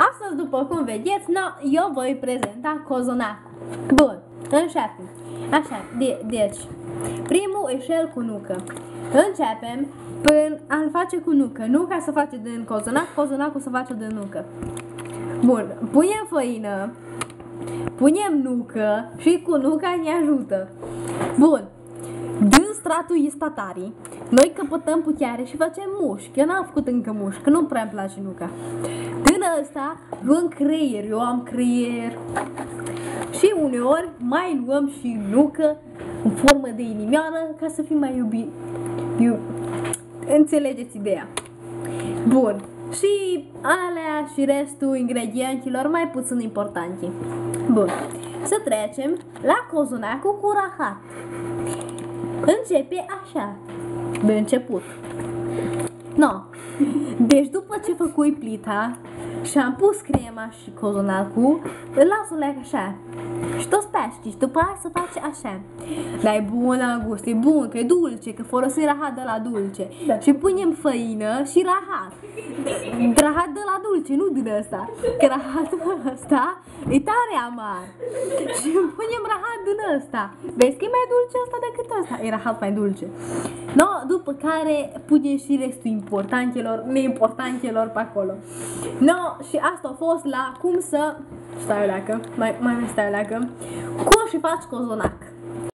Astăzi, după cum vedeți, eu voi prezenta cozonacul. Bun, începem. Așa, deci, primul eșel cu nucă. Începem până a-l face cu nucă. Nuca se face din cozonac, cozonacul se face din nucă. Bun, punem făină, punem nucă și cu nuca ne ajută. Bun, din stratul istatarii, noi căpătăm puteare și facem mușchi. Eu n-am făcut încă mușchi, că nu prea-mi place nuca. Din ăsta luăm creier, eu am creier. Și uneori mai luăm și nucă în formă de inimioară ca să fim mai iubiți. Înțelegeți ideea. Bun. Și alea și restul ingredientilor mai puțin importante. Bun. Să trecem la cozonacul cu rahat. Începe așa. De început. Deci după ce făcui plita și am pus crema și cozonacul, îl las un leac așa. Și toți pești și după aia să face așa. Dar e bun la gust, e bun, că e dulce, că folosim rahat de la dulce. Da. Și punem făină și rahat. Rahat de la dulce, nu din ăsta. Că rahatul ăsta e tare amar. Și punem rahat din ăsta. Vezi că e mai dulce ăsta decât ăsta. E rahat mai dulce. După care punem și restul importantelor, neimportantelor pe acolo. Și asta a fost la cum să... Stai o leacă, mai stai o leacă. Cum și faci cozonac.